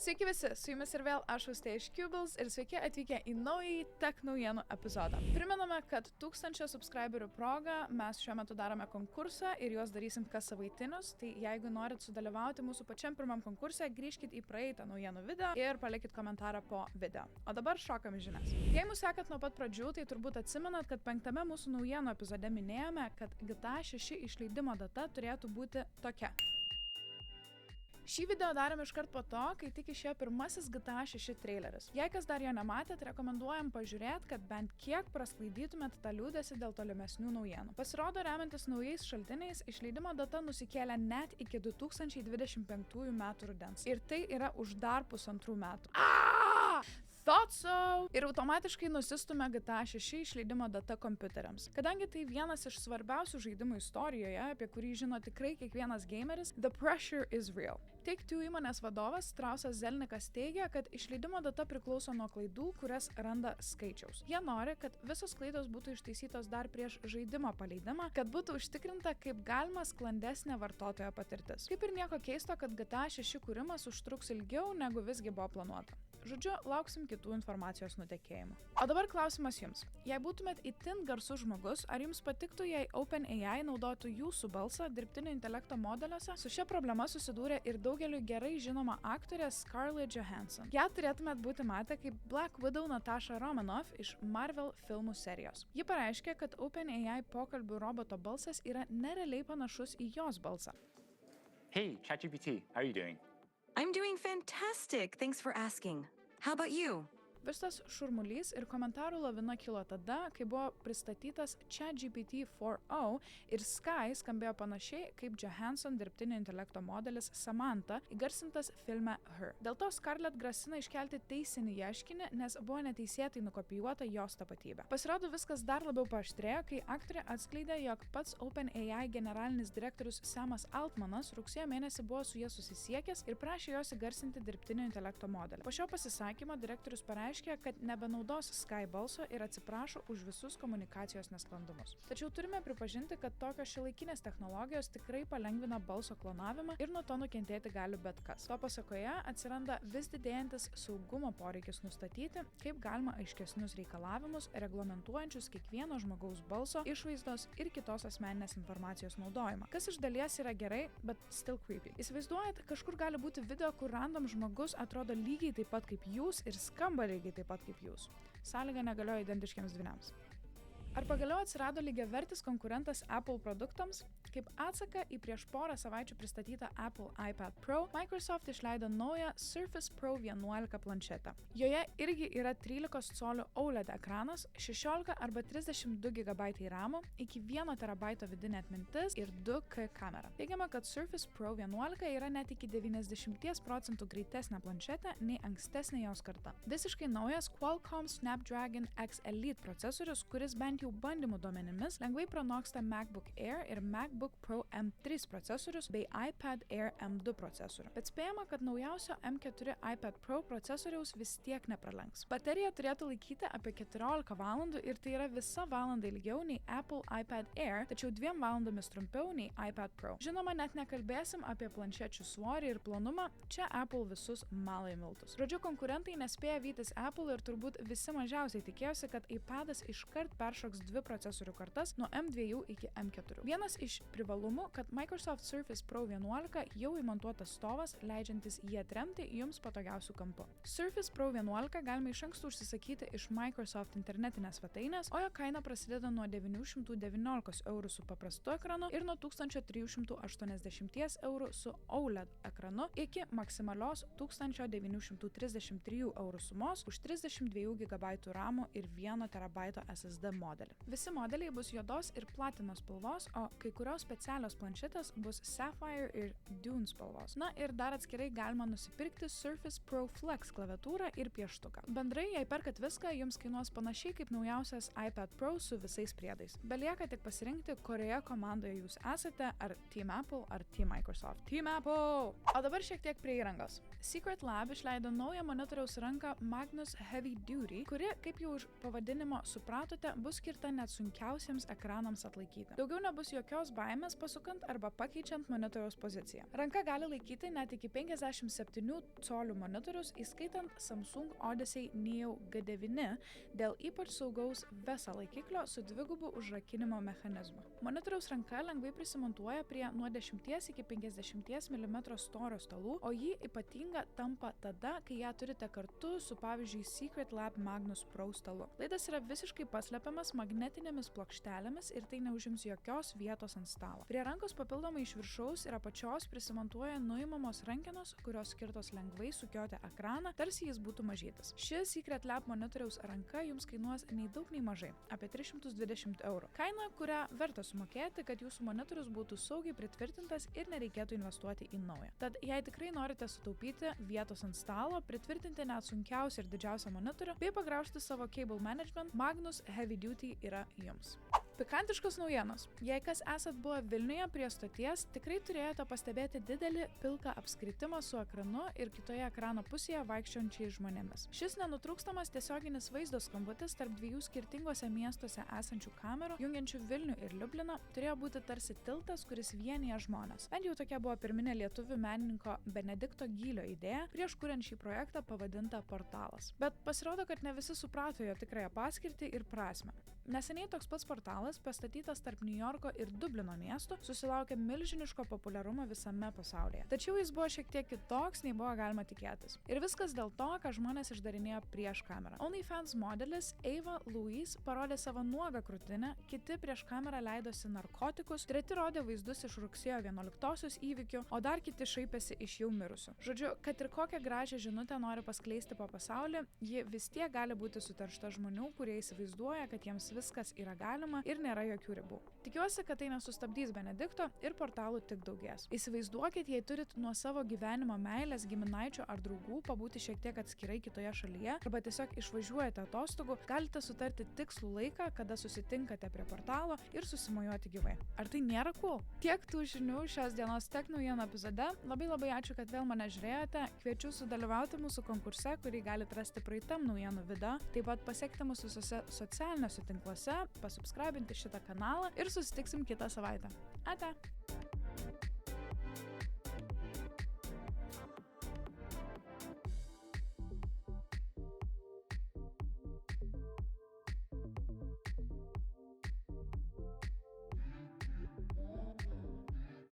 Sveiki visi, su jumis ir vėl aš Austėja iš Cubals ir sveiki atvykę į naująjį tech naujienų epizodą. Primename, kad 1000 subscriberių proga mes šiuo metu darome konkursą ir juos darysim kas savaitinius, tai jeigu norit sudalyvauti mūsų pačiam pirmam konkurse, grįžkit į praeitą naujienų video ir palikit komentarą po video. O dabar šokam į žinias. Jei mūsų sekat nuo pat pradžių, tai turbūt atsimenat, kad 5 mūsų naujienų epizode minėjome, kad GTA 6 išleidimo data turėtų būti tokia. Šį video darėme iškart po to, kai tik išėjo pirmasis GTA 6 traileris. Jei kas dar jo nematėt, rekomenduojam pažiūrėti, kad bent kiek prasklaidytumėt tą liūdesį dėl tolimesnių naujienų. Pasirodo, remiantis naujais šaltiniais, išleidimo data nusikėlė net iki 2025 metų rudens. Ir tai yra už dar 1,5 metų. Thought so! Ir automatiškai nusistumė GTA 6 išleidimo data kompiuteriams. Kadangi tai vienas iš svarbiausių žaidimų istorijoje, apie kurį žino tikrai kiekvienas gameris, the pressure is real. Take-Two įmonės vadovas Strausas Zelnikas teigia, kad išleidimo data priklauso nuo klaidų, kurias randa skaičiaus. Jie nori, kad visos klaidos būtų ištaisytos dar prieš žaidimo paleidimą, kad būtų užtikrinta kaip galima sklandesnė vartotojo patirtis. Kaip ir nieko keisto, kad GTA 6 kūrimas užtruks ilgiau, negu visgi buvo planuota. Žodžiu, lauksim kitų informacijos nutekėjimų. O dabar klausimas jums. Jei būtumėt itin garsus žmogus, ar jums patiktų, jei OpenAI naudotų jūsų balsą dirbtinio intelekto modeliuose? Su šia problema susidūrė ir daugeliu gerai žinoma aktorė Scarlett Johansson. Ją turėtumėt būti matę kaip Black Widow Natasha Romanoff iš Marvel filmų serijos. Ji pareiškė, kad OpenAI pokalbių roboto balsas yra nerealiai panašus į jos balsą. Hey, ChatGPT, how are you doing? I'm doing fantastic. Thanks for asking. How about you? Visas šurmulys ir komentarų lavina kilo tada, kai buvo pristatytas ChatGPT 4o ir Sky skambėjo panašiai kaip Johansson dirbtinio intelekto modelis Samantha, įgarsintas filme Her. Dėl to Scarlett grasina iškelti teisinį ieškinį, nes buvo neteisėtai nukopijuota jos tapatybė. Pasirodo, viskas dar labiau paaštrėjo, kai aktorė atskleidė, jog pats OpenAI generalinis direktorius Samas Altmanas rugsėjo mėnesį buvo su ja susisiekęs ir prašė jos įgarsinti dirbtinio intelekto modelį. Po šio pasisakymo direktorius pareiškė, kad nebenaudos Sky balso ir atsiprašo už visus komunikacijos nesklandumus. Tačiau turime pripažinti, kad tokios šiuolaikinės technologijos tikrai palengvina balso klonavimą ir nuo to nukentėti gali bet kas. To pasakoje atsiranda vis didėjantis saugumo poreikis nustatyti, kaip galima aiškesnius reikalavimus, reglamentuojančius kiekvieno žmogaus balso, išvaizdos ir kitos asmeninės informacijos naudojimą. Kas iš dalies yra gerai, bet still creepy. Įsivaizduojat, kažkur gali būti video, kur random žmogus atrodo lygiai taip pat kaip jūs ir skamba lygiai taip pat kaip jūs. Sąlyga negalioja identiškiams dvyniams. Ar pagaliau atsirado lygiavertis konkurentas Apple produktams? Kaip atsaką į prieš porą savaičių pristatytą Apple iPad Pro, Microsoft išleido naują Surface Pro 11 planšetę. Joje irgi yra 13 colių OLED ekranas, 16 arba 32 GB RAM, iki 1 TB vidinė atmintis ir 2K kamera. Teigiama, kad Surface Pro 11 yra net iki 90% greitesnė planšetė nei ankstesnė jos karta. Visiškai naujas Qualcomm Snapdragon X Elite procesorius, kuris bent jau bandymų duomenimis lengvai pranoksta MacBook Air ir MacBook Pro M3 procesorius bei iPad Air M2 procesorių. Bet spėjama, kad naujausio M4 iPad Pro procesoriaus vis tiek nepralenks. Baterija turėtų laikyti apie 14 valandų ir tai yra visa valanda ilgiau nei Apple iPad Air, tačiau 2 valandomis trumpiau nei iPad Pro. Žinoma, net nekalbėsim apie planšečių svorį ir plonumą, čia Apple visus mala į miltus. Žodžiu, konkurentai nespėja vytis Apple ir turbūt visi mažiausiai tikėjosi, kad iPadas iškart peršoks 2 procesorių kartas nuo M2 iki M4. Vienas iš privalumų, kad Microsoft Surface Pro 11 jau įmontuotas stovas, leidžiantis jį atremti jums patogiausių kampų. Surface Pro 11 galima iš anksto užsisakyti iš Microsoft internetinės svetainės, o jo kaina prasideda nuo 919 eurų su paprastu ekranu ir nuo 1380 eurų su OLED ekranu iki maksimalios 1933 eurų sumos už 32 GB RAM ir 1 TB SSD modelį. Visi modeliai bus juodos ir platinos spalvos, o kai kurios specialios planšetės bus Sapphire ir Dune spalvos. Na ir dar atskirai galima nusipirkti Surface Pro Flex klaviatūrą ir pieštuką. Bendrai, jei perkat viską, jums kainuos panašiai kaip naujausias iPad Pro su visais priedais. Belieka tik pasirinkti, kurioje komandoje jūs esate, ar Team Apple, ar Team Microsoft. Team Apple! O dabar šiek tiek prie įrangos. Secret Lab išleido naują monitoriaus ranką Magnus Heavy Duty, kuri, kaip jau iš pavadinimo supratote, bus skirta skirta net sunkiausiems ekranams atlaikyti. Daugiau nebus jokios baimės pasukant arba pakeičiant monitoriaus poziciją. Ranka gali laikyti net iki 57 colių monitorius, įskaitant Samsung Odyssey Neo G9 dėl ypač saugaus VESA laikiklio su dvigubu užrakinimo mechanizmu. Monitoriaus ranka lengvai prisimontuoja prie nuo 10 iki 50 mm storio stalų, o ji ypatinga tampa tada, kai ją turite kartu su pavyzdžiui Secret Lab Magnus Pro stalu. Laidas yra visiškai paslepiamas magnetinėmis plokštelėmis ir tai neužims jokios vietos ant stalo. Prie rankos papildomai iš viršaus ir apačios prisimontuoja nuimamos rankenos, kurios skirtos lengvai sukioti ekraną, tarsi jis būtų mažytis. Ši Secret Lab monitoriaus ranka jums kainuos nei daug nei mažai – apie 320 €. Kaina, kurią verta sumokėti, kad jūsų monitorius būtų saugiai pritvirtintas ir nereikėtų investuoti į naują. Tad jei tikrai norite sutaupyti vietos ant stalo, pritvirtinti net sunkiausią ir didžiausią monitorių bei pagraužti savo cable management, Magnus Heavy Duty yra jums. Pikantiškos naujienos. Jei kas esat buvę Vilniuje prie stoties, tikrai turėjote pastebėti didelį pilką apskritimą su ekranu ir kitoje ekrano pusėje vaikščiojančiais žmonėmis. Šis nenutrūkstamas tiesioginis vaizdo skambutis tarp dviejų skirtingose miestuose esančių kamerų, jungiančių Vilnių ir Liubliną, turėjo būti tarsi tiltas, kuris vienija žmones. Bent jau tokia buvo pirminė lietuvių menininko Benedikto Gylio idėja, prieš kuriant šį projektą pavadinta Portalas. Bet pasirodo, kad ne visi suprato jo tikrąją paskirtį ir prasmę. Neseniai toks pats portalas, pastatytas tarp Niujorko ir Dublino miestų, susilaukė milžiniško populiarumo visame pasaulyje. Tačiau jis buvo šiek tiek kitoks, nei buvo galima tikėtis. Ir viskas dėl to, ką žmonės išdarinėjo prieš kamerą. OnlyFans modelis Ava Louise parodė savo nuogą krūtinę, kiti prieš kamerą leidosi narkotikus, treti rodė vaizdus iš rugsėjo 11-osios įvykių, o dar kiti šaipėsi iš jau mirusių. Žodžiu, kad ir kokią gražią žinutę nori paskleisti po pasaulį, ji vis tiek gali būti suteršta žmonių, kurie įsivaizduoja, kad jiems viskas yra galima ir nėra jokių ribų. Tikiuosi, kad tai nesustabdys Benedikto ir portalų tik daugės. Įsivaizduokit, jei turit nuo savo gyvenimo meilės, giminaičio ar draugų pabūti šiek tiek atskirai kitoje šalyje arba tiesiog išvažiuojate atostogų, galite sutarti tikslų laiką, kada susitinkate prie portalo ir susimojuoti gyvai. Ar tai nėra cool? Tiek tų žinių šios dienos Tech naujienų epizode. Labai ačiū, kad vėl mane žiūrėjote. Kviečiu sudalyvauti mūsų konkurse, kurį galite rasti praeitam naujienų video. Taip pat pasiekti mus visose socialiniuose tinkluose, pasubscribinti šitą kanalą ir susitiksim kitą savaitę. Ate!